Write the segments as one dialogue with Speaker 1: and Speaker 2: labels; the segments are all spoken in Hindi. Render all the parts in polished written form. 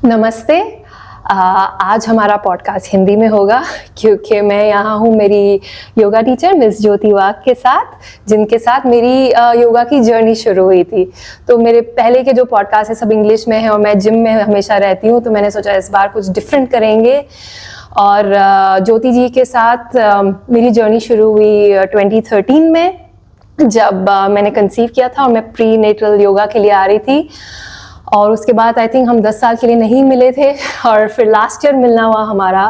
Speaker 1: नमस्ते। आज हमारा पॉडकास्ट हिंदी में होगा क्योंकि मैं यहाँ हूँ मेरी योगा टीचर मिस ज्योति वाघ के साथ, जिनके साथ मेरी योगा की जर्नी शुरू हुई थी। तो मेरे पहले के जो पॉडकास्ट है सब इंग्लिश में है और मैं जिम में हमेशा रहती हूँ, तो मैंने सोचा इस बार कुछ डिफरेंट करेंगे। और ज्योति जी के साथ मेरी जर्नी शुरू हुई 2013 में, जब मैंने कंसीव किया था और मैं प्री नेटल योगा के लिए आ रही थी। और उसके बाद आई थिंक हम 10 साल के लिए नहीं मिले थे और फिर लास्ट ईयर मिलना हुआ हमारा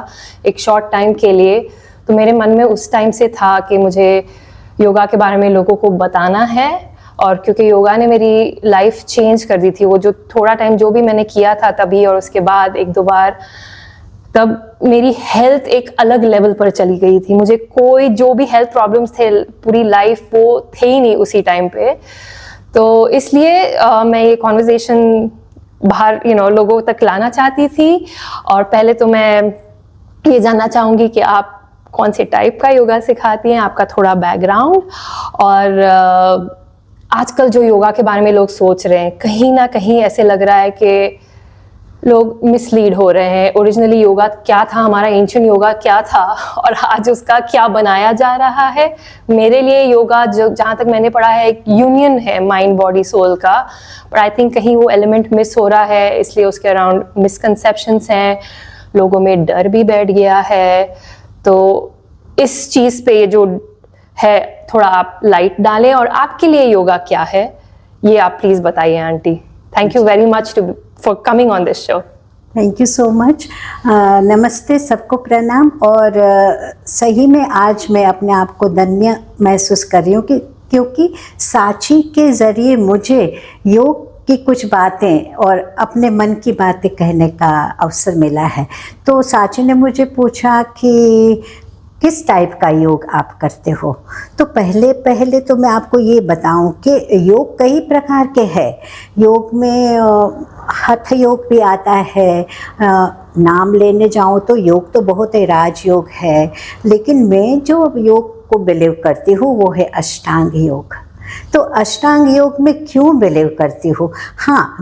Speaker 1: एक शॉर्ट टाइम के लिए। तो मेरे मन में उस टाइम से था कि मुझे योगा के बारे में लोगों को बताना है, और क्योंकि योगा ने मेरी लाइफ चेंज कर दी थी। वो जो थोड़ा टाइम जो भी मैंने किया था तभी और उसके बाद एक दो बार, तब मेरी हेल्थ एक अलग लेवल पर चली गई थी। मुझे कोई जो भी हेल्थ प्रॉब्लम्स थे पूरी लाइफ वो थे ही नहीं उसी टाइम पे। तो इसलिए मैं ये कॉन्वर्जेशन बाहर लोगों तक लाना चाहती थी। और पहले तो मैं ये जानना चाहूँगी कि आप कौन से टाइप का योगा सिखाती हैं, आपका थोड़ा बैकग्राउंड, और आजकल जो योगा के बारे में लोग सोच रहे हैं, कहीं ना कहीं ऐसे लग रहा है कि लोग मिसलीड हो रहे हैं। ओरिजिनली योगा क्या था, हमारा एंशिएंट योगा क्या था और आज उसका क्या बनाया जा रहा है। मेरे लिए योगा जहाँ तक मैंने पढ़ा है एक यूनियन है माइंड बॉडी सोल का, पर आई थिंक कहीं वो एलिमेंट मिस हो रहा है, इसलिए उसके अराउंड मिसकंसेप्शंस हैं, लोगों में डर भी बैठ गया है। तो इस चीज़ पे ये जो है थोड़ा आप लाइट डालें, और आपके लिए योगा क्या है ये आप प्लीज़ बताइए aunty. Thank you very much for coming on this show.
Speaker 2: Thank you so much. नमस्ते, सबको प्रणाम। और सही में आज मैं अपने आप को धन्य महसूस कर रही हूँ क्योंकि साची के ज़रिए मुझे योग की कुछ बातें और अपने मन की बातें कहने का अवसर मिला है। तो साची ने मुझे पूछा कि किस टाइप का योग आप करते हो। तो पहले तो मैं आपको ये बताऊं कि योग कई प्रकार के हैं। योग में हठ योग भी आता है। नाम लेने जाऊं तो योग तो बहुत है, राजयोग है, लेकिन मैं जो योग को बिलीव करती हूँ वो है अष्टांग योग। तो अष्टांग योग में क्यों बिलीव करती हूँ? हाँ,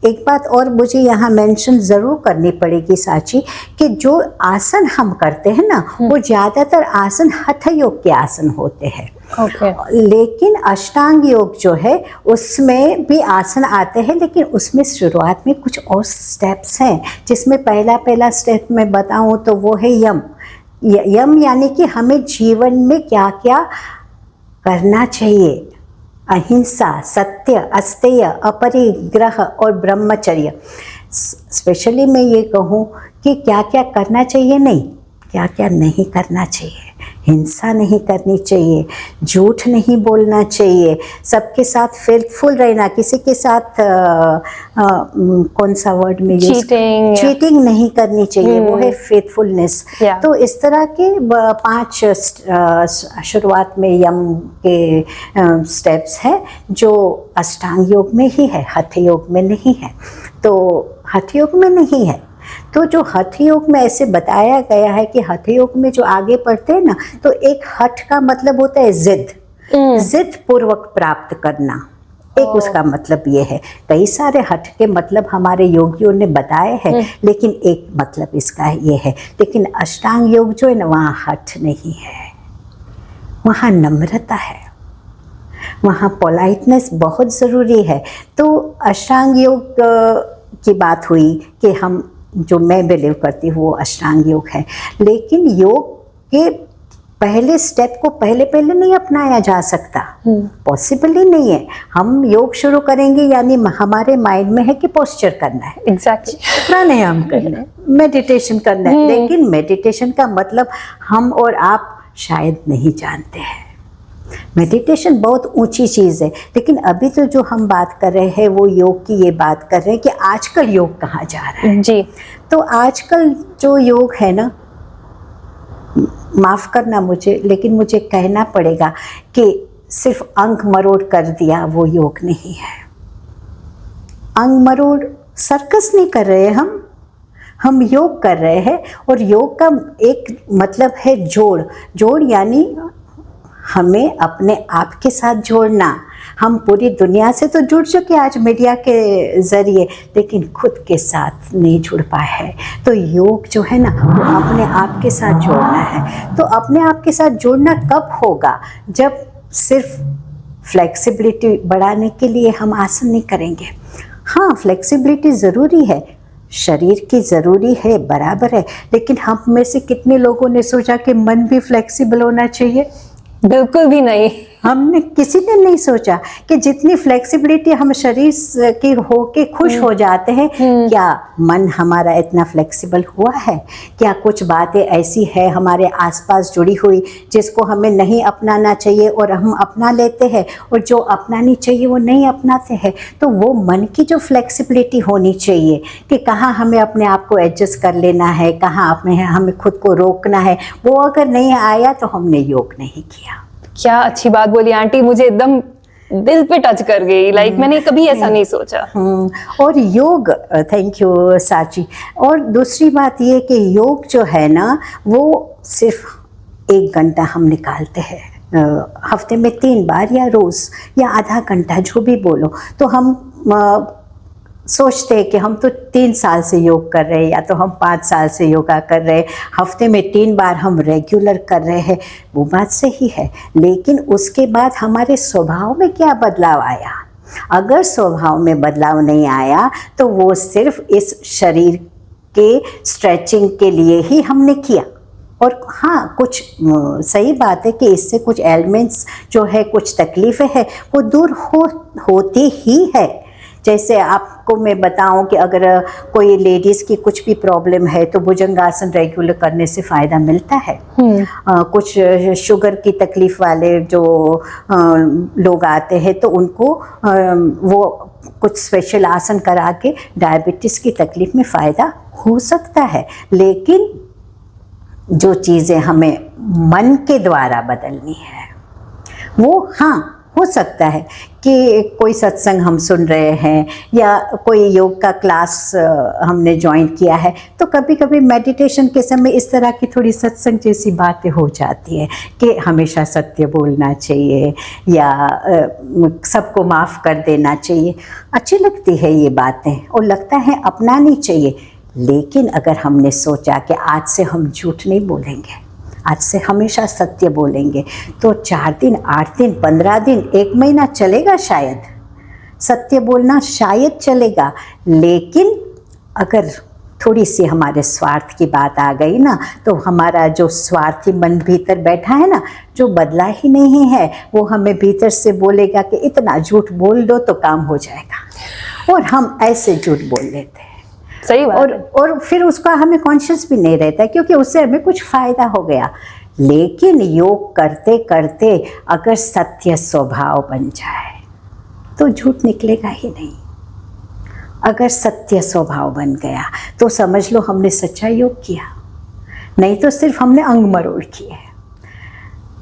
Speaker 2: एक बात और मुझे यहाँ मेंशन ज़रूर करनी पड़ेगी साची, कि जो आसन हम करते हैं ना वो ज़्यादातर आसन हठ योग के आसन होते हैं। लेकिन अष्टांग योग जो है उसमें भी आसन आते हैं, लेकिन उसमें शुरुआत में कुछ और स्टेप्स हैं, जिसमें पहला स्टेप मैं बताऊँ तो वो है यम। यम यानी कि हमें जीवन में क्या क्या करना चाहिए। अहिंसा, सत्य, अस्तेय, अपरिग्रह और ब्रह्मचर्य। स्पेशली मैं ये कहूँ कि क्या क्या करना चाहिए, नहीं क्या क्या नहीं करना चाहिए। हिंसा नहीं करनी चाहिए, झूठ नहीं बोलना चाहिए, सबके साथ फेथफुल रहना, किसी के साथ कौन सा वर्ड में चीटिंग नहीं करनी चाहिए, वो है फेथफुलनेस। तो इस तरह के 5 शुरुआत में यम के स्टेप्स हैं जो अष्टांग योग में ही है, हठ योग में नहीं है। तो हठ योग में नहीं है, तो जो हठ योग में ऐसे बताया गया है कि हठ योग में जो आगे पढ़ते हैं ना, तो एक हठ का मतलब होता है जिद पूर्वक प्राप्त करना, एक उसका मतलब ये है। कई सारे हठ के मतलब हमारे योगियों ने बताए हैं, लेकिन एक मतलब इसका ये है। लेकिन अष्टांग योग जो है ना, वहाँ हठ नहीं है, वहाँ नम्रता है, वहाँ पोलाइटनेस बहुत ज़रूरी है। तो अष्टांग योग की बात हुई कि हम जो मैं बिलीव करती हूँ वो अष्टांग योग है, लेकिन योग के पहले स्टेप को पहले नहीं अपनाया जा सकता, पॉसिबल ही नहीं है। हम योग शुरू करेंगे यानी हमारे माइंड में है कि पोस्चर करना है,
Speaker 1: एग्जैक्टली
Speaker 2: प्राणायाम करना है, मेडिटेशन करना है, लेकिन मेडिटेशन का मतलब हम और आप शायद नहीं जानते हैं। मेडिटेशन बहुत ऊंची चीज़ है, लेकिन अभी तो जो हम बात कर रहे हैं वो योग की ये बात कर रहे हैं कि आजकल योग कहाँ जा रहा है
Speaker 1: जी।
Speaker 2: तो आजकल जो योग है ना, माफ़ करना मुझे, लेकिन मुझे कहना पड़ेगा कि सिर्फ अंग मरोड़ कर दिया वो योग नहीं है। अंग मरोड़ सर्कस नहीं कर रहे हम योग कर रहे हैं। और योग का एक मतलब है जोड़ यानी हमें अपने आप के साथ जोड़ना, हम पूरी दुनिया से तो जुड़ चुके आज मीडिया के ज़रिए, लेकिन खुद के साथ नहीं जुड़ पाए हैं। तो योग जो है ना, वो अपने आप के साथ जोड़ना है। तो अपने आप के साथ जुड़ना कब होगा? जब सिर्फ फ्लेक्सिबिलिटी बढ़ाने के लिए हम आसन नहीं करेंगे। हाँ, फ्लेक्सिबिलिटी ज़रूरी है, शरीर की ज़रूरी है, बराबर है, लेकिन हम में से कितने लोगों ने सोचा कि मन भी फ्लेक्सिबल होना चाहिए?
Speaker 1: बिल्कुल भी नहीं।
Speaker 2: हमने किसी ने नहीं सोचा कि जितनी फ्लेक्सिबिलिटी हम शरीर की होके खुश हो जाते हैं, क्या मन हमारा इतना फ्लेक्सिबल हुआ है? क्या कुछ बातें ऐसी है हमारे आसपास जुड़ी हुई जिसको हमें नहीं अपनाना चाहिए और हम अपना लेते हैं, और जो अपनानी चाहिए वो नहीं अपनाते हैं? तो वो मन की जो फ्लेक्सिबिलिटी होनी चाहिए कि कहाँ हमें अपने आप को एडजस्ट कर लेना है, कहाँ अपने हमें खुद को रोकना है, वो अगर नहीं आया तो हमने योग नहीं किया।
Speaker 1: क्या अच्छी बात बोली आंटी, मुझे एकदम दिल पे टच कर गई। लाइक मैंने कभी ऐसा नहीं सोचा।
Speaker 2: और योग, थैंक यू साची। और दूसरी बात ये कि योग जो है ना, वो सिर्फ 1 घंटा हम निकालते हैं हफ्ते में 3 बार, या रोज़, या आधा घंटा, जो भी बोलो। तो हम सोचते हैं कि हम तो 3 साल से योग कर रहे हैं, या तो हम 5 साल से योगा कर रहे हैं, हफ्ते में 3 बार हम रेगुलर कर रहे हैं। वो बात सही है, लेकिन उसके बाद हमारे स्वभाव में क्या बदलाव आया? अगर स्वभाव में बदलाव नहीं आया तो वो सिर्फ इस शरीर के स्ट्रेचिंग के लिए ही हमने किया। और हाँ, कुछ सही बात है कि इससे कुछ एलिमेंट्स जो है, कुछ तकलीफ़ें हैं, वो दूर होती ही है। जैसे आपको मैं बताऊं कि अगर कोई लेडीज़ की कुछ भी प्रॉब्लम है तो भुजंगासन रेगुलर करने से फ़ायदा मिलता है। कुछ शुगर की तकलीफ़ वाले जो लोग आते हैं तो उनको वो कुछ स्पेशल आसन करा के डायबिटीज़ की तकलीफ़ में फ़ायदा हो सकता है। लेकिन जो चीज़ें हमें मन के द्वारा बदलनी है, वो हाँ, हो सकता है कि कोई सत्संग हम सुन रहे हैं या कोई योग का क्लास हमने ज्वाइन किया है, तो कभी कभी मेडिटेशन के समय इस तरह की थोड़ी सत्संग जैसी बातें हो जाती है कि हमेशा सत्य बोलना चाहिए या सबको माफ़ कर देना चाहिए। अच्छी लगती है ये बातें और लगता है अपनानी चाहिए। लेकिन अगर हमने सोचा कि आज से हम झूठ नहीं बोलेंगे, आज से हमेशा सत्य बोलेंगे, तो 4 दिन, 8 दिन, 15 दिन, 1 महीना चलेगा शायद, सत्य बोलना शायद चलेगा। लेकिन अगर थोड़ी सी हमारे स्वार्थ की बात आ गई ना, तो हमारा जो स्वार्थी मन भीतर बैठा है ना, जो बदला ही नहीं है, वो हमें भीतर से बोलेगा कि इतना झूठ बोल दो तो काम हो जाएगा, और हम ऐसे झूठ बोल लेते हैं।
Speaker 1: सही बात
Speaker 2: और फिर उसका हमें कॉन्शियस भी नहीं रहता क्योंकि उससे हमें कुछ फ़ायदा हो गया। लेकिन योग करते करते अगर सत्य स्वभाव बन जाए तो झूठ निकलेगा ही नहीं। अगर सत्य स्वभाव बन गया तो समझ लो हमने सच्चा योग किया, नहीं तो सिर्फ हमने अंग मरोड़ किए।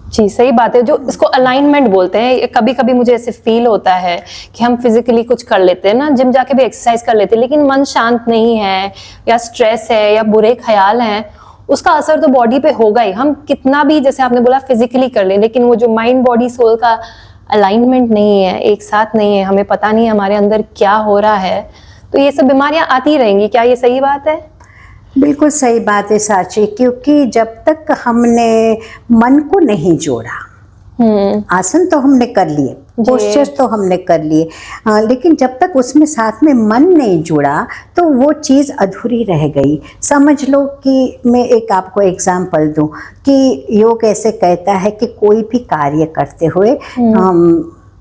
Speaker 1: जी सही बात है, जो इसको अलाइनमेंट बोलते हैं। कभी कभी मुझे ऐसे फील होता है कि हम फिजिकली कुछ कर लेते हैं ना, जिम जाके भी एक्सरसाइज कर लेते हैं, लेकिन मन शांत नहीं है या स्ट्रेस है या बुरे ख्याल हैं, उसका असर तो बॉडी पे होगा ही। हम कितना भी, जैसे आपने बोला, फिजिकली कर लें, लेकिन वो जो माइंड बॉडी सोल का अलाइनमेंट नहीं है, एक साथ नहीं है, हमें पता नहीं हमारे अंदर क्या हो रहा है, तो ये सब बीमारियां आती रहेंगी। क्या ये सही बात है?
Speaker 2: बिल्कुल सही बात है साची, क्योंकि जब तक हमने मन को नहीं जोड़ा, आसन तो हमने कर लिए, पोस्चर तो हमने कर लिए, लेकिन जब तक उसमें साथ में मन नहीं जुड़ा तो वो चीज़ अधूरी रह गई। समझ लो कि मैं एक आपको एग्जाम्पल दूं कि योग ऐसे कहता है कि कोई भी कार्य करते हुए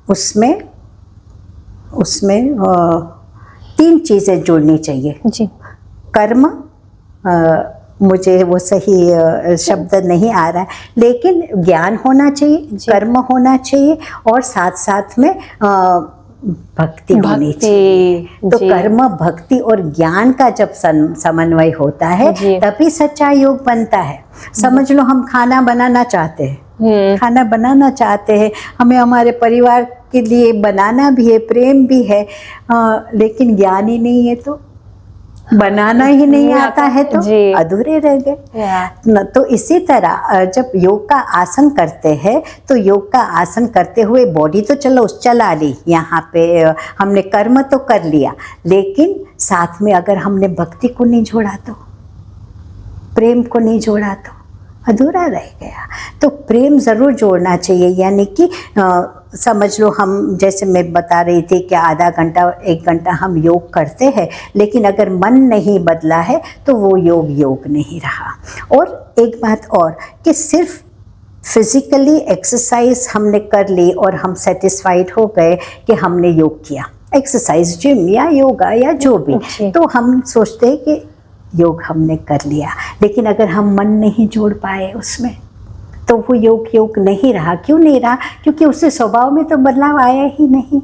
Speaker 2: उसमें 3 चीज़ें जुड़नी चाहिए
Speaker 1: जी।
Speaker 2: कर्म, मुझे वो सही शब्द नहीं आ रहा है, लेकिन ज्ञान होना चाहिए, कर्म होना चाहिए, और साथ साथ में भक्ति होनी चाहिए। तो कर्म, भक्ति और ज्ञान का जब समन्वय होता है तभी सच्चा योग बनता है। समझ लो हम खाना बनाना चाहते हैं, खाना बनाना चाहते हैं, हमें हमारे परिवार के लिए बनाना भी है, प्रेम भी है, लेकिन ज्ञान ही नहीं है तो बनाना ही नहीं
Speaker 1: नहीं
Speaker 2: आता है तो
Speaker 1: जी।
Speaker 2: अधूरे रह गए।
Speaker 1: Yeah.
Speaker 2: तो इसी तरह जब योग का आसन करते हैं तो योग का आसन करते हुए बॉडी तो चलो चला ली, यहाँ पे हमने कर्म तो कर लिया, लेकिन साथ में अगर हमने भक्ति को नहीं जोड़ा तो, प्रेम को नहीं जोड़ा तो अधूरा रह गया। तो प्रेम ज़रूर जोड़ना चाहिए, यानी कि समझ लो हम, जैसे मैं बता रही थी कि आधा घंटा 1 घंटा हम योग करते हैं, लेकिन अगर मन नहीं बदला है तो वो योग नहीं रहा। और एक बात और कि सिर्फ फिजिकली एक्सरसाइज हमने कर ली और हम सेटिस्फाइड हो गए कि हमने योग किया, एक्सरसाइज जिम या योगा या जो भी, तो हम सोचते हैं कि योग हमने कर लिया, लेकिन अगर हम मन नहीं जोड़ पाए उसमें तो वो योग नहीं रहा। क्यों नहीं रहा? क्योंकि उससे स्वभाव में तो बदलाव आया ही नहीं।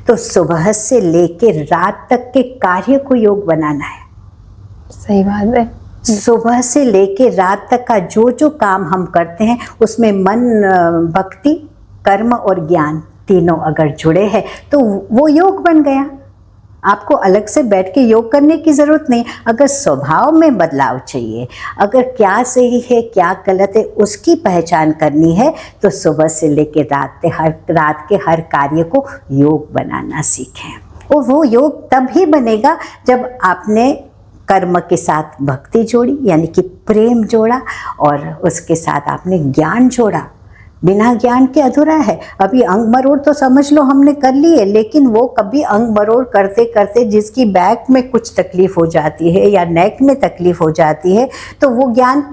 Speaker 2: तो सुबह से लेकर रात तक के कार्य को योग बनाना है।
Speaker 1: सही बात है।
Speaker 2: सुबह से लेकर रात तक का जो काम हम करते हैं उसमें मन, भक्ति, कर्म और ज्ञान तीनों अगर जुड़े हैं तो वो योग बन गया। आपको अलग से बैठ के योग करने की ज़रूरत नहीं। अगर स्वभाव में बदलाव चाहिए, अगर क्या सही है क्या गलत है उसकी पहचान करनी है, तो सुबह से लेकर रात के हर कार्य को योग बनाना सीखें। और वो योग तब ही बनेगा जब आपने कर्म के साथ भक्ति जोड़ी, यानी कि प्रेम जोड़ा, और उसके साथ आपने ज्ञान जोड़ा। बिना ज्ञान के अधूरा है। अभी अंग मरोड़ तो समझ लो हमने कर लिए, लेकिन वो कभी अंग मरोड़ करते करते जिसकी बैक में कुछ तकलीफ हो जाती है या नेक में तकलीफ हो जाती है, तो वो ज्ञान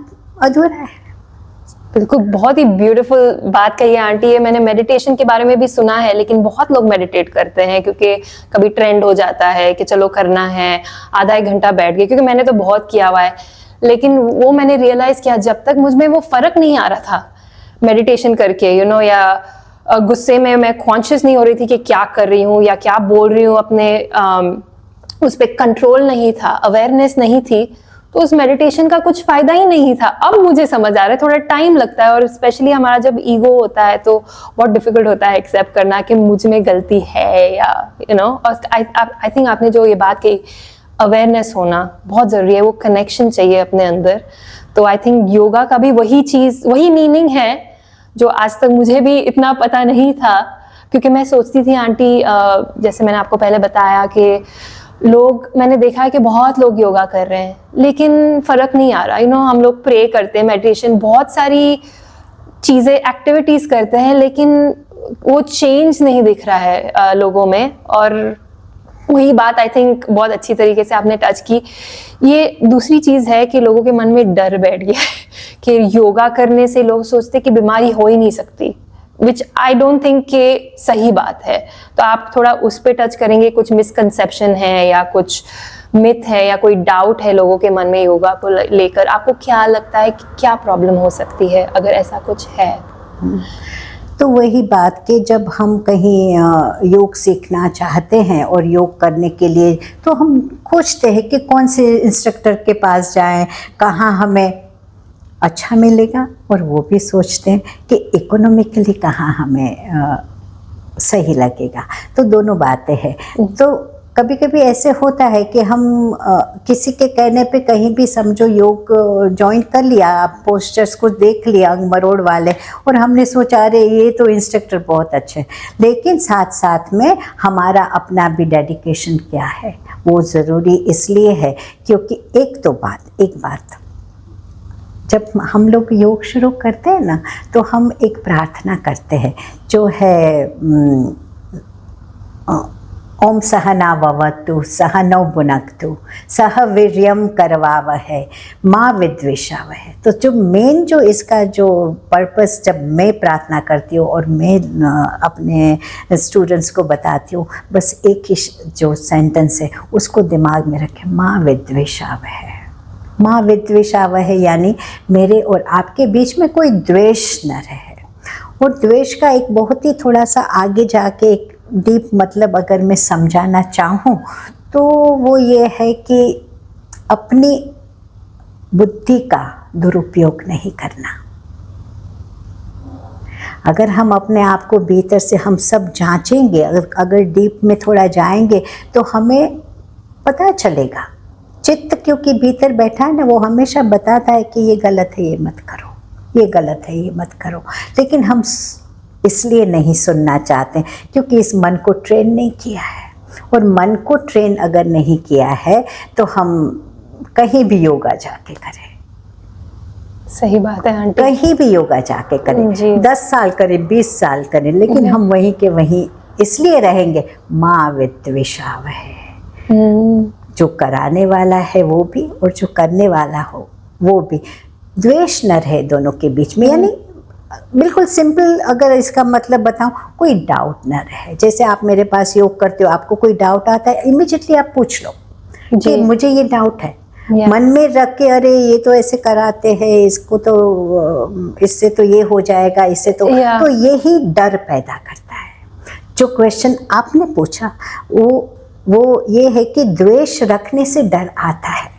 Speaker 2: अधूरा है।
Speaker 1: बिल्कुल, बहुत ही ब्यूटीफुल बात कही है आंटी। ये मैंने मेडिटेशन के बारे में भी सुना है, लेकिन बहुत लोग मेडिटेट करते हैं क्योंकि कभी ट्रेंड हो जाता है कि चलो करना है, आधा 1 घंटा बैठ गए। क्योंकि मैंने तो बहुत किया हुआ है, लेकिन वो मैंने रियलाइज किया जब तक मुझ में वो फर्क नहीं आ रहा था मेडिटेशन करके, या गुस्से में मैं कॉन्शियस नहीं हो रही थी कि क्या कर रही हूँ या क्या बोल रही हूँ, अपने उस पर कंट्रोल नहीं था, अवेयरनेस नहीं थी, तो उस मेडिटेशन का कुछ फायदा ही नहीं था। अब मुझे समझ आ रहा है, थोड़ा टाइम लगता है, और स्पेशली हमारा जब ईगो होता है तो बहुत डिफिकल्ट होता है एक्सेप्ट करना कि मुझ में गलती है, या और आई थिंक आपने जो ये बात कही, अवेयरनेस होना बहुत ज़रूरी है, वो कनेक्शन चाहिए अपने अंदर। तो आई थिंक योगा का भी वही चीज़, वही मीनिंग है जो आज तक मुझे भी इतना पता नहीं था। क्योंकि मैं सोचती थी आंटी, जैसे मैंने आपको पहले बताया कि मैंने देखा है कि बहुत लोग योगा कर रहे हैं लेकिन फ़र्क नहीं आ रहा। हम लोग प्रे करते हैं, मेडिटेशन, बहुत सारी चीज़ें, एक्टिविटीज़ करते हैं, लेकिन वो चेंज नहीं दिख रहा है लोगों में। और वही बात आई थिंक बहुत अच्छी तरीके से आपने टच की। ये दूसरी चीज़ है कि लोगों के मन में डर बैठ गया है कि योगा करने से लोग सोचते कि बीमारी हो ही नहीं सकती, विच आई डोंट थिंक कि सही बात है। तो आप थोड़ा उस पर टच करेंगे, कुछ मिसकंसेप्शन है या कुछ मिथ है या कोई डाउट है लोगों के मन में योगा को लेकर, आपको क्या लगता है कि क्या प्रॉब्लम हो सकती है अगर ऐसा कुछ है?
Speaker 2: तो वही बात कि जब हम कहीं योग सीखना चाहते हैं और योग करने के लिए तो हम खोजते हैं कि कौन से इंस्ट्रक्टर के पास जाएं, कहाँ हमें अच्छा मिलेगा, और वो भी सोचते हैं कि इकोनॉमिकली कहाँ हमें सही लगेगा। तो दोनों बातें हैं। तो कभी कभी ऐसे होता है कि हम किसी के कहने पे कहीं भी समझो योग ज्वाइन कर लिया, आप पोस्टर्स को देख लिया अंग मरोड़ वाले, और हमने सोचा अरे ये तो इंस्ट्रक्टर बहुत अच्छे, लेकिन साथ साथ में हमारा अपना भी डेडिकेशन क्या है वो ज़रूरी इसलिए है क्योंकि एक बात जब हम लोग योग शुरू करते हैं ना, तो हम एक प्रार्थना करते हैं जो है ओम सहना भवतु सहनौ भुनक्तु सह वीर्यं करवावहै माँ विद्विषावहै। तो जो इसका जो पर्पस जब मैं प्रार्थना करती हूँ और मैं अपने स्टूडेंट्स को बताती हूँ, बस एक ही जो सेंटेंस है उसको दिमाग में रखें, माँ विद्विषावहै। माँ विद्विषावहै यानी मेरे और आपके बीच में कोई द्वेष न रहे। और द्वेष का एक बहुत ही थोड़ा सा आगे जाके एक डीप मतलब अगर मैं समझाना चाहूँ तो वो ये है कि अपनी बुद्धि का दुरुपयोग नहीं करना। अगर हम अपने आप को भीतर से हम सब जांचेंगे, अगर डीप में थोड़ा जाएंगे तो हमें पता चलेगा चित्त क्योंकि भीतर बैठा है ना, वो हमेशा बताता है कि ये गलत है, ये मत करो, ये गलत है, ये मत करो। लेकिन हम इसलिए नहीं सुनना चाहते क्योंकि इस मन को ट्रेन नहीं किया है, और मन को ट्रेन अगर नहीं किया है तो हम कहीं भी योगा जाके करें,
Speaker 1: सही बात है आंटी।
Speaker 2: कहीं भी योगा जाके करें,
Speaker 1: जी।
Speaker 2: 10 साल करें, 20 साल करें, लेकिन हम वहीं के वहीं इसलिए रहेंगे, माँ विद्विषावहे। जो कराने वाला है वो भी और जो करने वाला हो वो भी, द्वेष न रहे दोनों के बीच में। यानी बिल्कुल सिंपल अगर इसका मतलब बताऊं, कोई डाउट न रहे। जैसे आप मेरे पास योग करते हो, आपको कोई डाउट आता है, इमीडिएटली आप पूछ लो कि मुझे ये डाउट है। मन में रख के अरे ये तो ऐसे कराते हैं, इसको तो इससे तो ये हो जाएगा, इससे तो यही डर पैदा करता है। जो क्वेश्चन आपने पूछा वो ये है कि द्वेष रखने से डर आता है।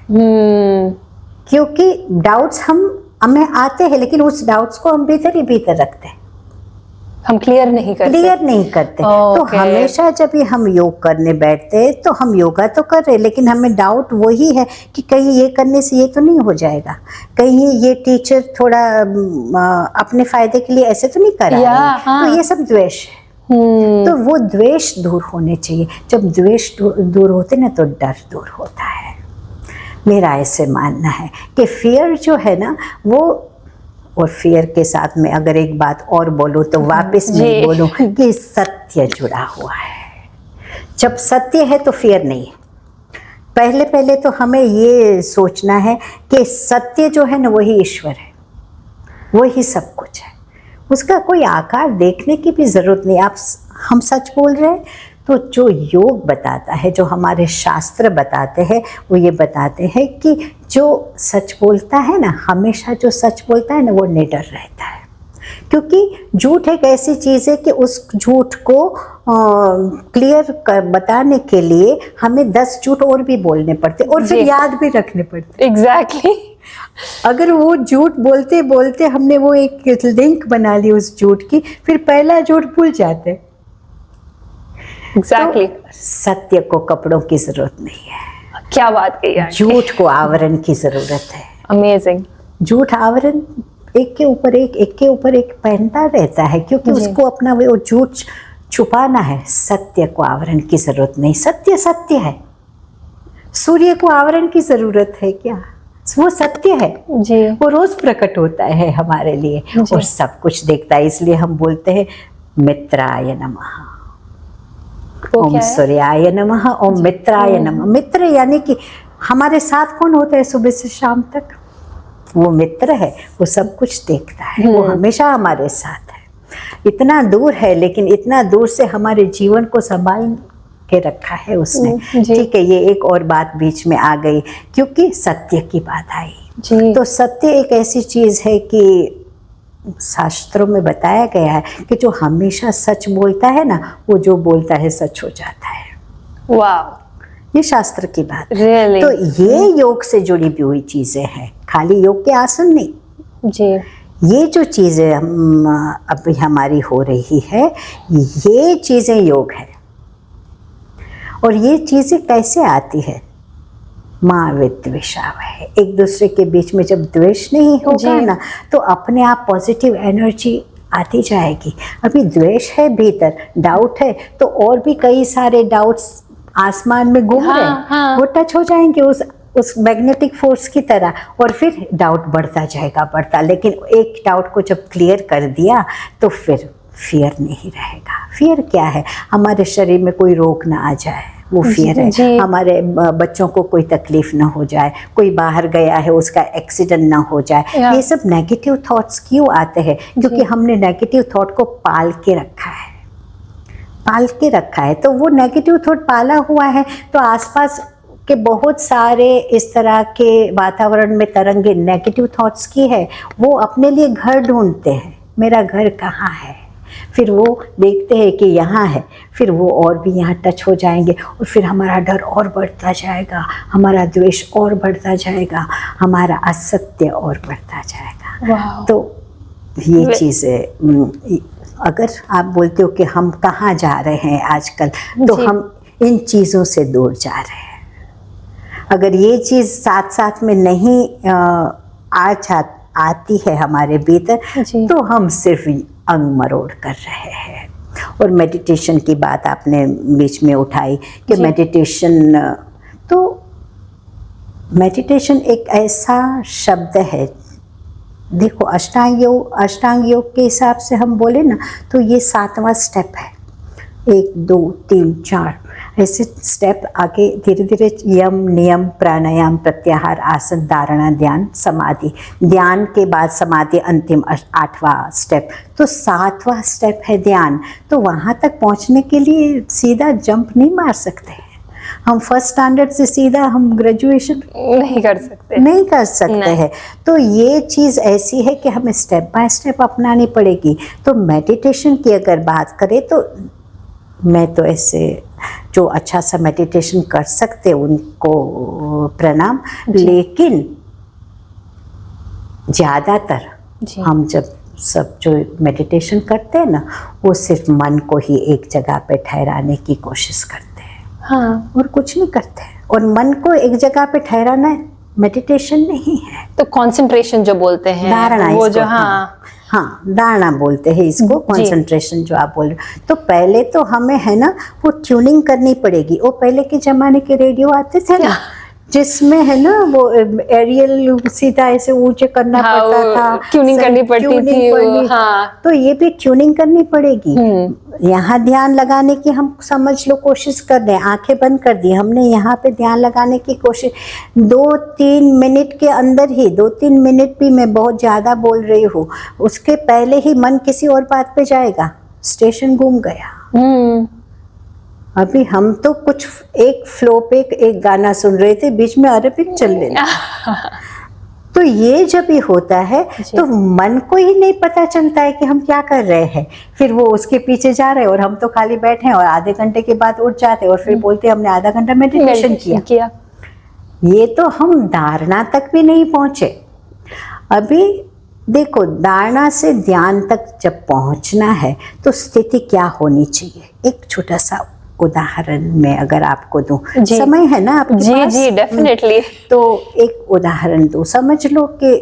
Speaker 2: क्योंकि डाउट्स हमें आते हैं, लेकिन उस डाउट्स को हम भीतर ही भीतर रखते हैं,
Speaker 1: हम क्लियर नहीं करते।
Speaker 2: तो हमेशा जब ये हम योग करने बैठते हैं तो हम योगा तो कर रहे हैं, लेकिन हमें डाउट वही है कि कहीं ये करने से ये तो नहीं हो जाएगा, कहीं ये टीचर थोड़ा अपने फायदे के लिए ऐसे तो नहीं कर रहा है। तो ये सब द्वेष है। तो वो द्वेष दूर होने चाहिए। जब द्वेष दूर होते ना तो डर दूर होता है। मेरा ऐसे मानना है कि फियर जो है ना वो, और फियर के साथ में अगर एक बात और बोलूं तो वापस मैं बोलूं कि सत्य जुड़ा हुआ है। जब सत्य है तो फियर नहीं है। पहले तो हमें ये सोचना है कि सत्य जो है ना वही ईश्वर है, वही सब कुछ है, उसका कोई आकार देखने की भी जरूरत नहीं। हम सच बोल रहे हैं तो जो योग बताता है, जो हमारे शास्त्र बताते हैं, वो ये बताते हैं कि जो सच बोलता है ना, हमेशा जो सच बोलता है ना वो निडर रहता है। क्योंकि झूठ एक ऐसी चीज़ है कि उस झूठ को क्लियर बताने के लिए हमें 10 झूठ और भी बोलने पड़ते और फिर याद भी रखने पड़ते।
Speaker 1: एग्जैक्टली।
Speaker 2: अगर वो झूठ बोलते बोलते हमने वो एक लिंक बना ली उस झूठ की, फिर पहला झूठ भूल जाते।
Speaker 1: एग्जैक्टली।
Speaker 2: तो सत्य को कपड़ों की जरूरत नहीं है।
Speaker 1: क्या बात कही यार।
Speaker 2: झूठ को आवरण की जरूरत है।
Speaker 1: अमेजिंग।
Speaker 2: झूठ आवरण एक के ऊपर एक पहनता रहता है, क्योंकि उसको अपना वो झूठ छुपाना है। सत्य को आवरण की जरूरत नहीं। सत्य सत्य है। सूर्य को आवरण की जरूरत है क्या? वो सत्य है
Speaker 1: जी।
Speaker 2: वो रोज प्रकट होता है हमारे लिए और सब कुछ देखता है। इसलिए हम बोलते हैं मित्राय नमः, ओम सूर्याय नमः, ओम मित्राय नमः। मित्र यानी कि हमारे साथ कौन होता है सुबह से शाम तक? वो मित्र है, वो सब कुछ देखता है, वो हमेशा हमारे साथ है। इतना दूर है लेकिन इतना दूर से हमारे जीवन को संभाल के रखा है उसने। ठीक है, ये एक और बात बीच में आ गई क्योंकि सत्य की बात आई। तो सत्य एक ऐसी चीज है कि शास्त्रों में बताया गया है कि जो हमेशा सच बोलता है ना, वो जो बोलता है सच हो जाता है।
Speaker 1: वाह, ये
Speaker 2: शास्त्र की बात
Speaker 1: really?
Speaker 2: तो ये योग से जुड़ी भी हुई चीजें हैं, खाली योग के आसन नहीं
Speaker 1: जी।
Speaker 2: ये जो चीजें अभी हमारी हो रही है, ये चीजें योग है। और ये चीजें कैसे आती है? माँ विद्वेषावहे। एक दूसरे के बीच में जब द्वेष नहीं होगा ना, तो अपने आप पॉजिटिव एनर्जी आती जाएगी। अभी द्वेष है भीतर, डाउट है, तो और भी कई सारे डाउट्स आसमान में घूम रहे हैं, वो टच हो जाएंगे उस मैग्नेटिक फोर्स की तरह, और फिर डाउट बढ़ता जाएगा। लेकिन एक डाउट को जब क्लियर कर दिया तो फिर फियर नहीं रहेगा। फियर क्या है? हमारे शरीर में कोई रोग ना आ जाए, वो फियर है। हमारे बच्चों को कोई तकलीफ ना हो जाए, कोई बाहर गया है उसका एक्सीडेंट ना हो जाए। ये सब नेगेटिव थॉट्स क्यों आते हैं? क्योंकि हमने नेगेटिव थॉट को पाल के रखा है। तो वो नेगेटिव थॉट पाला हुआ है, तो आसपास के बहुत सारे इस तरह के वातावरण में तरंगे नेगेटिव थॉट्स की है। वो अपने लिए घर ढूंढते हैं, मेरा घर कहाँ है? फिर वो देखते हैं कि यहाँ है, फिर वो और भी यहाँ टच हो जाएंगे, और फिर हमारा डर और बढ़ता जाएगा, हमारा द्वेष और बढ़ता जाएगा, हमारा असत्य और बढ़ता जाएगा। तो ये चीज़ें, अगर आप बोलते हो कि हम कहाँ जा रहे हैं आजकल, तो हम इन चीज़ों से दूर जा रहे हैं। अगर ये चीज़ साथ साथ में नहीं आती है हमारे भीतर,
Speaker 1: जी।
Speaker 2: तो हम सिर्फ अंग मरोड़ कर रहे हैं। और मेडिटेशन की बात आपने बीच में उठाई कि
Speaker 1: जी।
Speaker 2: मेडिटेशन, तो मेडिटेशन एक ऐसा शब्द है, देखो अष्टांग योग के हिसाब से हम बोले ना, तो ये 7वां स्टेप है। 1 2 3 4 ऐसे स्टेप आगे धीरे धीरे यम नियम प्राणायाम प्रत्याहार आसन धारणा ध्यान समाधि, ध्यान के बाद समाधि अंतिम 8वां स्टेप, तो 7वां स्टेप है ध्यान। तो वहाँ तक पहुँचने के लिए सीधा जंप नहीं मार सकते हैं हम। फर्स्ट स्टैंडर्ड से सीधा हम ग्रेजुएशन
Speaker 1: नहीं कर सकते
Speaker 2: हैं। तो ये चीज़ ऐसी है कि हमें स्टेप बाय स्टेप अपनानी पड़ेगी। तो मेडिटेशन की अगर बात करें तो मैं तो ऐसे जो अच्छा सा मेडिटेशन कर सकते उनको प्रणाम, लेकिन ज़्यादातर हम जब सब जो मेडिटेशन करते हैं ना, वो सिर्फ मन को ही एक जगह पे ठहराने की कोशिश करते हैं।
Speaker 1: हाँ।
Speaker 2: और कुछ नहीं करते। और मन को एक जगह पे ठहराना मेडिटेशन नहीं है।
Speaker 1: तो कंसंट्रेशन जो बोलते हैं,
Speaker 2: धारणा,
Speaker 1: वो
Speaker 2: इसको,
Speaker 1: जो
Speaker 2: हाँ धारणा बोलते हैं इसको, कंसंट्रेशन जो आप बोल रहे हो। तो पहले तो हमें है ना वो ट्यूनिंग करनी पड़ेगी। वो पहले के जमाने के रेडियो आते थे ना, जिसमें है ना वो एरियल सीधा ऐसे ऊंचे करना पड़ता था,
Speaker 1: ट्यूनिंग करनी पड़ती थी।
Speaker 2: हाँ। तो ये भी ट्यूनिंग करनी पड़ेगी। यहाँ ध्यान लगाने की हम समझ लो कोशिश कर रहे हैं, आंखें बंद कर दी हमने, यहाँ पे ध्यान लगाने की कोशिश 2-3 मिनट के अंदर ही, 2-3 मिनट भी मैं बहुत ज़्यादा बोल रही हूँ, उसके पहले ही मन किसी और बात पे जाएगा, स्टेशन घूम गया। अभी हम तो कुछ एक फ्लो पे एक गाना सुन रहे थे, बीच में अरबिक चल रही। तो ये जब भी होता है तो मन को ही नहीं पता चलता है कि हम क्या कर रहे हैं। फिर वो उसके पीछे जा रहे हैं और हम तो खाली बैठे हैं और आधे घंटे के बाद उठ जाते हैं और फिर बोलते हैं हमने आधा घंटा मेडिटेशन किया। ये तो हम धारणा तक भी नहीं पहुंचे। अभी देखो, धारणा से ध्यान तक जब पहुंचना है तो स्थिति क्या होनी चाहिए, एक छोटा सा उदाहरण में अगर आपको दूं, समय है ना आपके पास?
Speaker 1: जी डेफिनेटली।
Speaker 2: तो एक उदाहरण दूं, समझ लो कि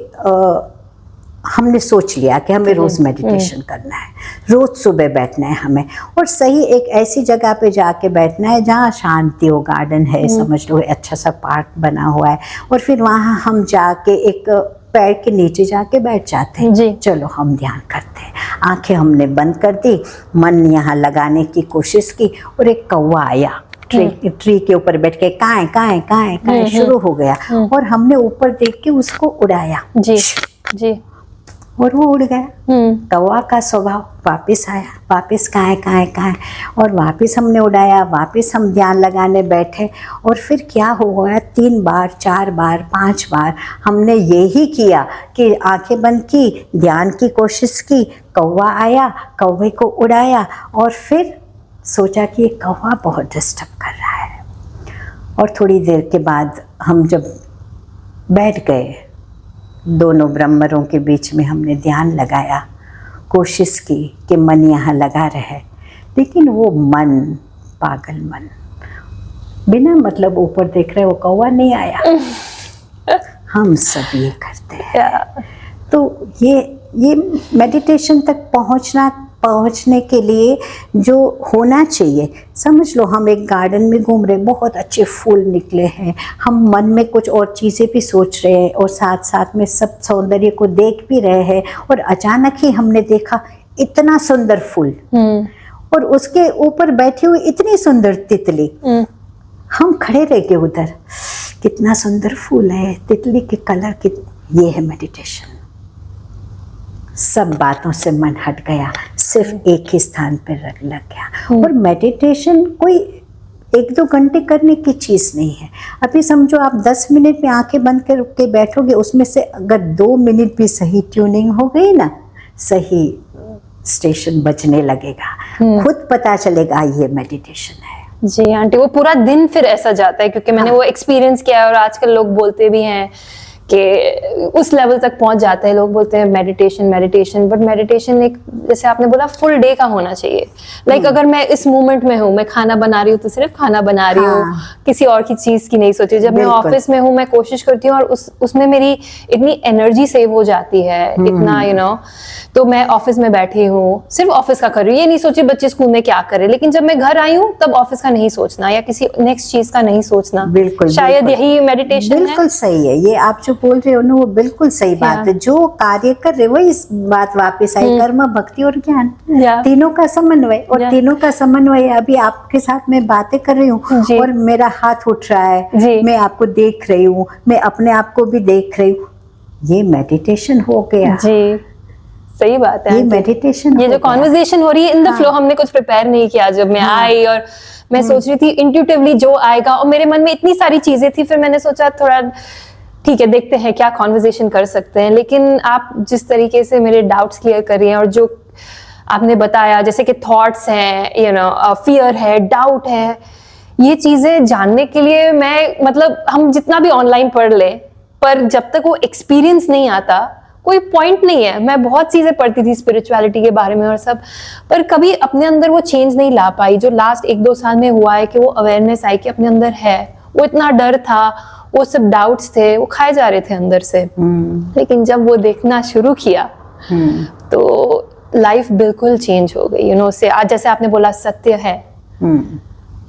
Speaker 2: हमने सोच लिया कि हमें रोज मेडिटेशन करना है, रोज सुबह बैठना है हमें, और सही एक ऐसी जगह पे जाके बैठना है जहाँ शांति हो, गार्डन है, समझ लो अच्छा सा पार्क बना हुआ है, और फिर वहाँ हम जाके एक पैर के नीचे जाके बैठ जाते हैं। चलो हम ध्यान करते हैं। आंखें हमने बंद कर दी, मन यहाँ लगाने की कोशिश की, और एक कौवा आया ट्री के ऊपर बैठ के काएं काएं काएं काएं शुरू हो गया, और हमने ऊपर देख के उसको उड़ाया। जी और वो उड़ गया। कौवा का स्वभाव वापस आया, वापस काएं काएं काएं, और वापस हमने उड़ाया, वापस हम ध्यान लगाने बैठे, और फिर क्या हो गया, 3 बार 4 बार 5 बार हमने यही किया कि आंखें बंद की, ध्यान की कोशिश की, कौवा आया, कौवे को उड़ाया, और फिर सोचा कि ये कौवा बहुत डिस्टर्ब कर रहा है। और थोड़ी देर के बाद हम जब बैठ गए, दोनों ब्रह्मरों के बीच में हमने ध्यान लगाया, कोशिश की कि मन यहाँ लगा रहे, लेकिन वो मन, पागल मन, बिना मतलब ऊपर देख रहे, वो कौवा नहीं आया। हम सब ये करते हैं। तो ये मेडिटेशन तक पहुंचने के लिए जो होना चाहिए, समझ लो हम एक गार्डन में घूम रहे, बहुत अच्छे फूल निकले हैं, हम मन में कुछ और चीज़ें भी सोच रहे हैं और साथ साथ में सब सौंदर्य को देख भी रहे हैं, और अचानक ही हमने देखा इतना सुंदर फूल और उसके ऊपर बैठी हुई इतनी सुंदर तितली। हम खड़े रह गए उधर, कितना सुंदर फूल है, तितली के कलर ये है मेडिटेशन। सब बातों से मन हट गया, सिर्फ एक ही स्थान पर लग गया। और मेडिटेशन कोई 1-2 घंटे करने की चीज़ नहीं है। अभी समझो आप 10 मिनट में आंखें बंद करके बैठोगे, उसमें से अगर 2 मिनट भी सही ट्यूनिंग हो गई ना, सही स्टेशन बजने लगेगा, खुद पता चलेगा ये मेडिटेशन है।
Speaker 1: जी आंटी, वो पूरा दिन फिर ऐसा जाता है, क्योंकि मैंने वो एक्सपीरियंस किया है, और आजकल लोग बोलते भी हैं कि उस लेवल तक पहुंच जाते हैं। लोग बोलते हैं मेडिटेशन मेडिटेशन, बट मेडिटेशन एक, जैसे आपने बोला, फुल डे का होना चाहिए। लाइक अगर मैं इस मोमेंट में हूँ, मैं खाना बना रही हूँ तो सिर्फ खाना बना रही हूँ, किसी और की चीज की नहीं सोची। जब मैं ऑफिस में हूँ, मैं कोशिश करती हूँ और उसमें मेरी इतनी एनर्जी सेव हो जाती है, इतना तो मैं ऑफिस में बैठी हूँ, सिर्फ ऑफिस का कर रही हूँ, ये नहीं सोची बच्चे स्कूल में क्या कर रहे। लेकिन जब मैं घर आई हूँ तब ऑफिस का नहीं सोचना या किसी नेक्स्ट चीज का नहीं सोचना।
Speaker 2: बिल्कुल,
Speaker 1: शायद यही मेडिटेशन है।
Speaker 2: बिल्कुल सही है, ये आप जो बोल रहे हो ना, वो बिल्कुल सही बात है। जो कार्य कर रहे हो, इस बात वापस आई, कर्म, भक्ति और ज्ञान, तीनों का समन्वय। और तीनों का समन्वय, अभी आपके साथ मैं बातें कर रही हूँ और मेरा हाथ उठ रहा है, मैं आपको देख रही हूँ, मैं अपने आप को भी देख रही हूँ, ये मेडिटेशन हो गया
Speaker 1: जी। सही बात है,
Speaker 2: ये मेडिटेशन।
Speaker 1: ये जो कॉन्वर्सेशन हो रही है इन द फ्लो, हमने कुछ प्रिपेयर नहीं किया। जब मैं आई और मैं सोच रही थी इंट्यूटिवली जो आएगा, और मेरे मन में इतनी सारी चीजें थी, फिर मैंने सोचा थोड़ा ठीक है, देखते हैं क्या कॉन्वर्सेशन कर सकते हैं। लेकिन आप जिस तरीके से मेरे डाउट्स क्लियर कर रही हैं और जो आपने बताया, जैसे कि थॉट्स हैं, फियर है, डाउट है, ये चीजें जानने के लिए मैं, मतलब हम जितना भी ऑनलाइन पढ़ ले, पर जब तक वो एक्सपीरियंस नहीं आता कोई पॉइंट नहीं है। मैं बहुत चीजें पढ़ती थी स्पिरिचुअलिटी के बारे में और सब, पर कभी अपने अंदर वो चेंज नहीं ला पाई जो लास्ट 1-2 साल में हुआ है, कि वो अवेयरनेस आई कि अपने अंदर है। वो इतना डर था, वो सब डाउट्स थे, वो खाए जा रहे थे अंदर से। लेकिन जब वो देखना शुरू किया तो लाइफ बिल्कुल चेंज हो गई। उससे आज, जैसे आपने बोला, सत्य है,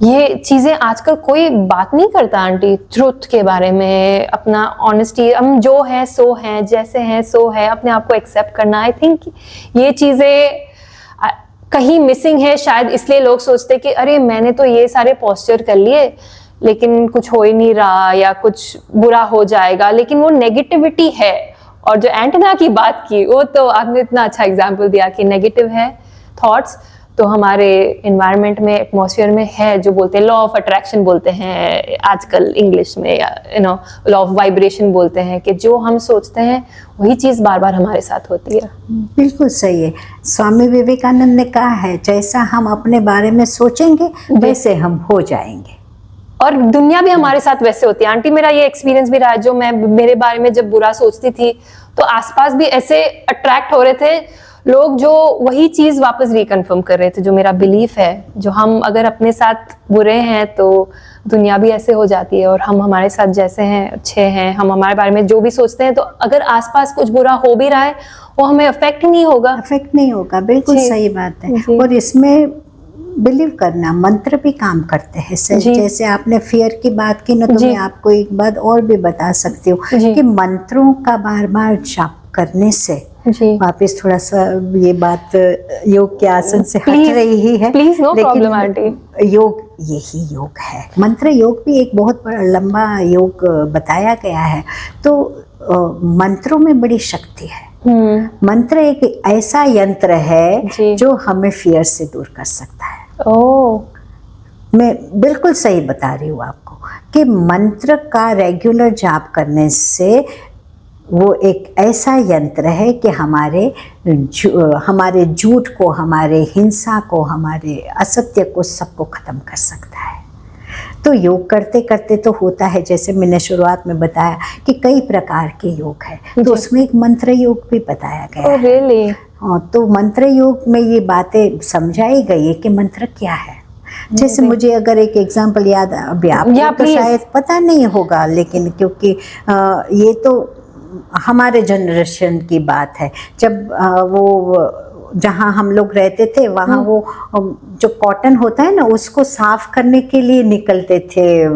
Speaker 1: ये चीजें आजकल कोई बात नहीं करता आंटी, ट्रुथ के बारे में, अपना ऑनेस्टी, हम जो है सो है, जैसे हैं सो है, अपने आप को एक्सेप्ट करना। आई थिंक ये चीजें कहीं मिसिंग है शायद, इसलिए लोग सोचते कि अरे मैंने तो ये सारे पोस्चर कर लिए लेकिन कुछ हो ही नहीं रहा, या कुछ बुरा हो जाएगा। लेकिन वो नेगेटिविटी है। और जो एंटेना की बात की, वो तो आपने इतना अच्छा एग्जाम्पल दिया कि नेगेटिव है थॉट्स तो हमारे एनवायरनमेंट में, एटमॉस्फेयर में है, जो बोलते हैं लॉ ऑफ अट्रैक्शन बोलते हैं आजकल इंग्लिश में, या लॉ ऑफ वाइब्रेशन बोलते हैं, कि जो हम सोचते हैं वही चीज बार बार हमारे साथ होती है।
Speaker 2: बिल्कुल सही है। स्वामी विवेकानंद ने कहा है, जैसा हम अपने बारे में सोचेंगे वैसे हम हो जाएंगे,
Speaker 1: और दुनिया भी हमारे साथ वैसे होती है। आंटी, मेरा ये एक्सपीरियंस भी रहा है, जो मैं मेरे बारे में जब बुरा सोचती थी तो आसपास भी ऐसे अट्रैक्ट हो रहे थे लोग, जो वही चीज वापस रिकन्फर्म कर रहे थे, जो मेरा बिलीफ है, जो हम अगर अपने साथ बुरे हैं तो दुनिया भी ऐसे हो जाती है, और हम हमारे साथ जैसे हैं अच्छे हैं, हम हमारे बारे में जो भी सोचते हैं, तो अगर आसपास कुछ बुरा हो भी रहा है वो हमें अफेक्ट नहीं होगा।
Speaker 2: अफेक्ट नहीं होगा, बिल्कुल सही बात है। और इसमें बिलीव करना, मंत्र भी काम करते हैं। जैसे आपने फियर की बात की ना, तो मैं आपको एक बात और भी बता सकती हूँ कि मंत्रों का बार बार जाप करने से, वापिस थोड़ा सा ये बात योग के आसन से हट रही ही है,
Speaker 1: प्लीज, नो प्रॉब्लम आंटी।
Speaker 2: योग यही योग है। मंत्र योग भी एक बहुत बड़ा लंबा योग बताया गया है। तो मंत्रों में बड़ी शक्ति है। मंत्र एक ऐसा यंत्र है जो हमें फियर से दूर कर सकता है। मैं बिल्कुल सही बता रही हूँ आपको कि मंत्र का रेगुलर जाप करने से वो एक ऐसा यंत्र है कि हमारे झूठ को, हमारे हिंसा को, हमारे असत्य को, सबको खत्म कर सकता है। तो योग करते करते तो होता है, जैसे मैंने शुरुआत में बताया कि कई प्रकार के योग है, तो उसमें एक मंत्र योग भी बताया गया है।
Speaker 1: really?
Speaker 2: तो मंत्र योग में ये बातें समझाई गई है कि मंत्र क्या है। जैसे मुझे अगर एक एग्जांपल याद, अभी आपको तो शायद पता नहीं होगा, लेकिन क्योंकि ये तो हमारे जनरेशन की बात है, जब वो जहाँ हम लोग रहते थे वहाँ वो जो कॉटन होता है ना, उसको साफ करने के लिए निकलते थे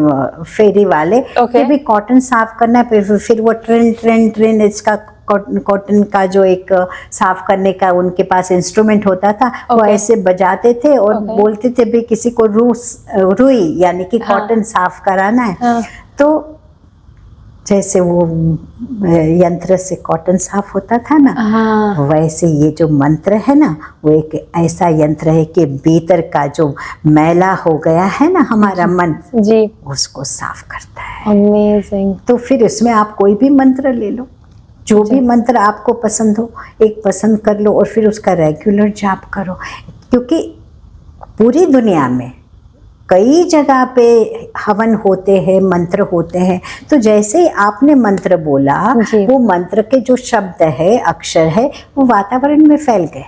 Speaker 2: फेरी वाले, कि भी कॉटन साफ करना है। फिर वो ट्रेन इसका कॉटन का जो एक साफ करने का उनके पास इंस्ट्रूमेंट होता था, वो ऐसे बजाते थे और बोलते थे भी किसी को रुई यानी कि कॉटन साफ कराना है। तो जैसे वो यंत्र से कॉटन साफ होता था ना, वैसे ये जो मंत्र है ना, वो एक ऐसा यंत्र है कि भीतर का जो मैला हो गया है ना हमारा मन जी, उसको साफ करता है।
Speaker 1: अमेजिंग।
Speaker 2: तो फिर इसमें आप कोई भी मंत्र ले लो, जो भी मंत्र आपको पसंद हो, एक पसंद कर लो और फिर उसका रेगुलर जाप करो। क्योंकि पूरी दुनिया में कई जगह पे हवन होते हैं, मंत्र होते हैं। तो जैसे ही आपने मंत्र बोला,
Speaker 1: जी।
Speaker 2: वो मंत्र के जो शब्द है, अक्षर है, वो वातावरण में फैल गए।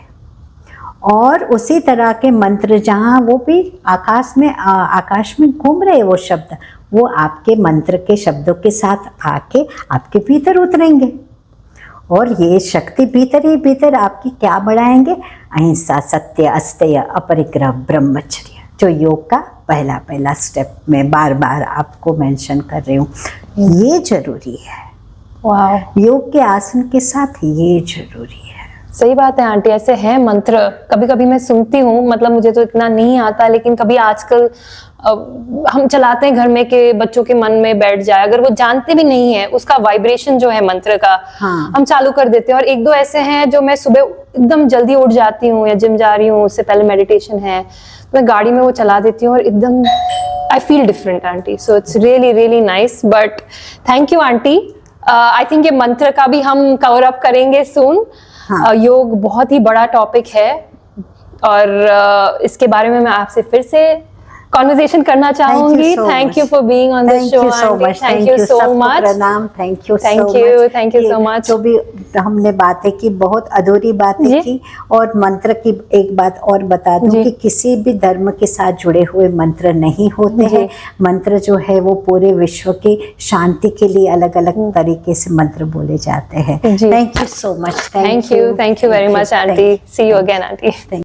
Speaker 2: और उसी तरह के मंत्र जहाँ वो भी आकाश में घूम रहे वो शब्द, वो आपके मंत्र के शब्दों के साथ आके आपके भीतर उतरेंगे। और ये शक्ति भीतर ही भीतर आपकी क्या बढ़ाएंगे? अहिंसा, सत्य, अस्तेय, अपरिग्रह, ब्रह्मचर्य, जो योग का पहला स्टेप मैं बार बार आपको मेंशन कर रही हूँ। ये जरूरी है,
Speaker 1: वाह,
Speaker 2: योग के आसन के साथ ये जरूरी है।
Speaker 1: सही बात है आंटी। ऐसे है मंत्र, कभी कभी मैं सुनती हूँ, मतलब मुझे तो इतना नहीं आता, लेकिन कभी आजकल हम चलाते हैं घर में के बच्चों के मन में बैठ जाए, अगर वो जानते भी नहीं है उसका वाइब्रेशन जो है मंत्र का,
Speaker 2: हाँ।
Speaker 1: हम चालू कर देते हैं। और एक दो ऐसे हैं जो मैं सुबह एकदम जल्दी उठ जाती हूँ या जिम जा रही हूँ, उससे पहले मेडिटेशन है, तो मैं गाड़ी में वो चला देती हूँ और एकदम I feel different aunty. So it's really really nice. But thank you aunty. I think ये मंत्र का भी हम कवर अप करेंगे सून।
Speaker 2: हाँ।
Speaker 1: योग बहुत ही बड़ा टॉपिक है और इसके बारे में मैं आपसे फिर से कॉन्वर्सेशन करना चाहूंगी। Thank you for being on the show aunty. Thank you so much.
Speaker 2: प्रणाम। Thank you
Speaker 1: so much.
Speaker 2: जो भी हमने बातें की, बहुत अधूरी बातें की। और मंत्र की एक बात और बता दूं कि किसी भी धर्म के साथ जुड़े हुए मंत्र नहीं होते हैं। मंत्र जो है वो पूरे विश्व की शांति के लिए अलग अलग तरीके से मंत्र बोले जाते हैं। Thank you so much.
Speaker 1: Thank you very much aunty. See you again aunty.